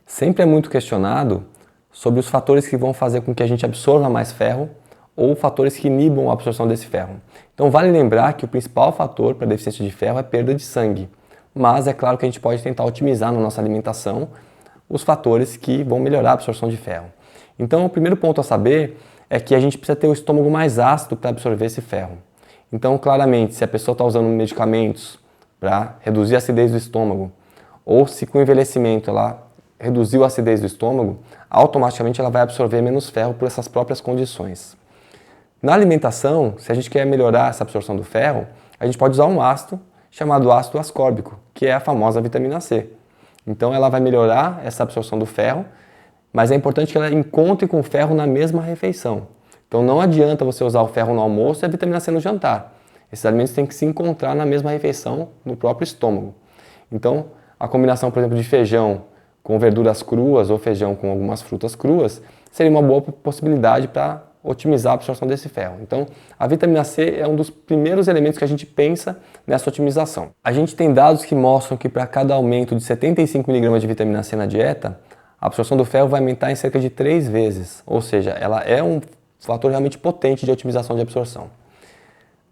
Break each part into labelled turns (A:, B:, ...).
A: Sempre é muito questionado sobre os fatores que vão fazer com que a gente absorva mais ferro ou fatores que inibam a absorção desse ferro. Então vale lembrar que o principal fator para a deficiência de ferro é a perda de sangue, mas é claro que a gente pode tentar otimizar na nossa alimentação os fatores que vão melhorar a absorção de ferro. Então o primeiro ponto a saber é que a gente precisa ter o estômago mais ácido para absorver esse ferro. Então claramente, se a pessoa está usando medicamentos para reduzir a acidez do estômago, ou se com o envelhecimento ela reduziu a acidez do estômago, automaticamente ela vai absorver menos ferro por essas próprias condições. Na alimentação, se a gente quer melhorar essa absorção do ferro, a gente pode usar um ácido chamado ácido ascórbico, que é a famosa vitamina C. Então ela vai melhorar essa absorção do ferro, mas é importante que ela encontre com o ferro na mesma refeição. Então não adianta você usar o ferro no almoço e a vitamina C no jantar. Esses alimentos têm que se encontrar na mesma refeição, no próprio estômago. Então a combinação, por exemplo, de feijão com verduras cruas ou feijão com algumas frutas cruas seria uma boa possibilidade para otimizar a absorção desse ferro. Então, a vitamina C é um dos primeiros elementos que a gente pensa nessa otimização. A gente tem dados que mostram que para cada aumento de 75 mg de vitamina C na dieta, a absorção do ferro vai aumentar em cerca de 3 vezes, ou seja, ela é um fator realmente potente de otimização de absorção.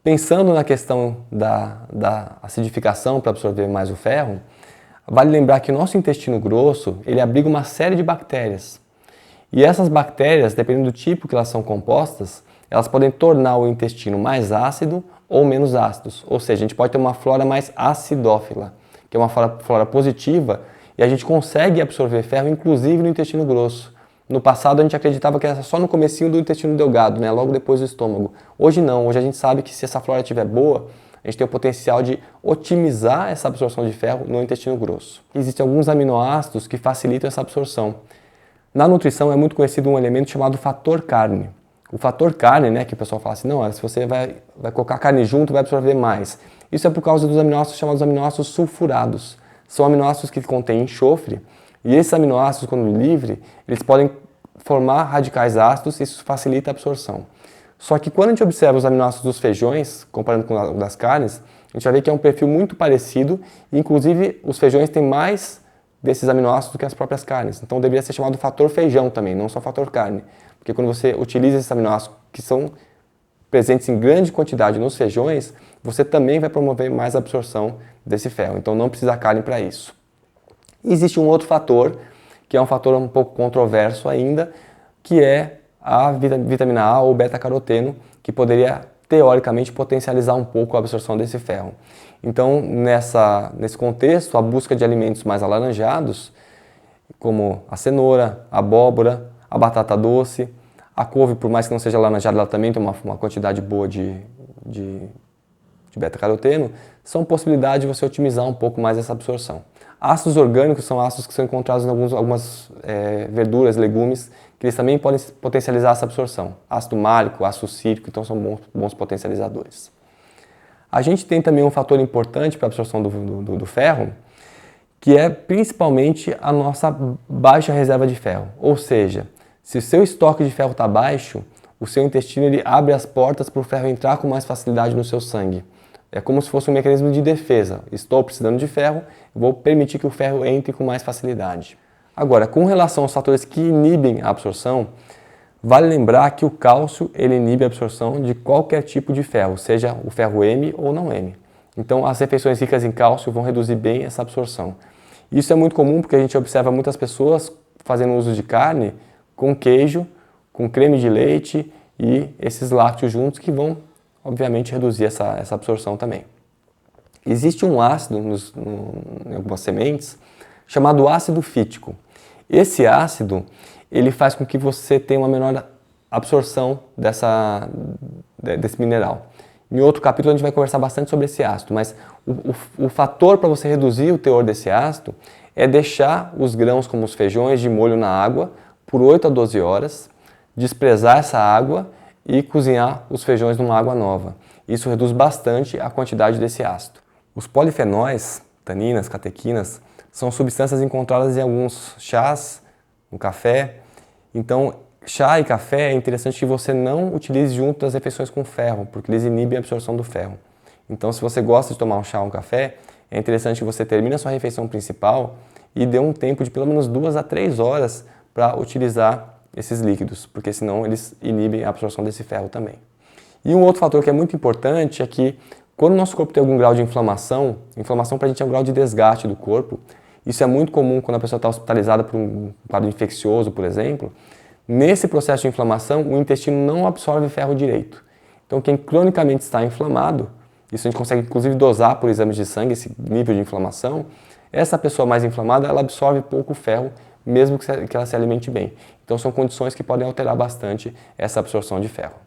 A: Pensando na questão da acidificação para absorver mais o ferro, vale lembrar que o nosso intestino grosso, ele abriga uma série de bactérias. E essas bactérias, dependendo do tipo que elas são compostas, elas podem tornar o intestino mais ácido ou menos ácido. Ou seja, a gente pode ter uma flora mais acidófila, que é uma flora positiva, e a gente consegue absorver ferro, inclusive no intestino grosso. No passado a gente acreditava que era só no comecinho do intestino delgado, né? Logo depois do estômago. Hoje não, hoje a gente sabe que se essa flora estiver boa, a gente tem o potencial de otimizar essa absorção de ferro no intestino grosso. Existem alguns aminoácidos que facilitam essa absorção. Na nutrição é muito conhecido um elemento chamado fator carne. O fator carne, né, que o pessoal fala assim, não, se você vai colocar carne junto, vai absorver mais. Isso é por causa dos aminoácidos chamados aminoácidos sulfurados. São aminoácidos que contêm enxofre, e esses aminoácidos, quando livre, eles podem formar radicais ácidos e isso facilita a absorção. Só que quando a gente observa os aminoácidos dos feijões, comparando com os das carnes, a gente vai ver que é um perfil muito parecido, e inclusive os feijões têm mais desses aminoácidos do que as próprias carnes. Então deveria ser chamado fator feijão também, não só fator carne. Porque quando você utiliza esses aminoácidos que são presentes em grande quantidade nos feijões, você também vai promover mais absorção desse ferro. Então não precisa carne para isso. E existe um outro fator, que é um fator um pouco controverso ainda, que é a vitamina A ou beta-caroteno, que poderia teoricamente potencializar um pouco a absorção desse ferro. Então, nesse contexto, a busca de alimentos mais alaranjados, como a cenoura, a abóbora, a batata doce, a couve, por mais que não seja alaranjada, ela também tem uma quantidade boa de beta-caroteno, são possibilidades de você otimizar um pouco mais essa absorção. Ácidos orgânicos são ácidos que são encontrados em algumas verduras, legumes, que eles também podem potencializar essa absorção. Ácido málico, ácido cítrico, então são bons potencializadores. A gente tem também um fator importante para a absorção do ferro, que é principalmente a nossa baixa reserva de ferro. Ou seja, se o seu estoque de ferro está baixo, o seu intestino ele abre as portas para o ferro entrar com mais facilidade no seu sangue. É como se fosse um mecanismo de defesa. Estou precisando de ferro, vou permitir que o ferro entre com mais facilidade. Agora, com relação aos fatores que inibem a absorção, vale lembrar que o cálcio ele inibe a absorção de qualquer tipo de ferro, seja o ferro M ou não M. Então, as refeições ricas em cálcio vão reduzir bem essa absorção. Isso é muito comum porque a gente observa muitas pessoas fazendo uso de carne com queijo, com creme de leite e esses lácteos juntos que vão, obviamente, reduzir essa absorção também. Existe um ácido em algumas sementes chamado ácido fítico. Esse ácido ele faz com que você tenha uma menor absorção desse mineral. Em outro capítulo a gente vai conversar bastante sobre esse ácido, mas o fator para você reduzir o teor desse ácido é deixar os grãos como os feijões de molho na água por 8 a 12 horas, desprezar essa água e cozinhar os feijões numa água nova. Isso reduz bastante a quantidade desse ácido. Os polifenóis, taninas, catequinas, são substâncias encontradas em alguns chás, no café. Então, chá e café é interessante que você não utilize junto das refeições com ferro, porque eles inibem a absorção do ferro. Então, se você gosta de tomar um chá ou um café, é interessante que você termine a sua refeição principal e dê um tempo de pelo menos 2 a 3 horas para utilizar esses líquidos, porque senão eles inibem a absorção desse ferro também. E um outro fator que é muito importante é que quando o nosso corpo tem algum grau de inflamação para a gente é um grau de desgaste do corpo, isso é muito comum quando a pessoa está hospitalizada por um quadro infeccioso, por exemplo. Nesse processo de inflamação, o intestino não absorve ferro direito. Então, quem cronicamente está inflamado, isso a gente consegue inclusive dosar por exames de sangue, esse nível de inflamação, essa pessoa mais inflamada, ela absorve pouco ferro, mesmo que ela se alimente bem. Então, são condições que podem alterar bastante essa absorção de ferro.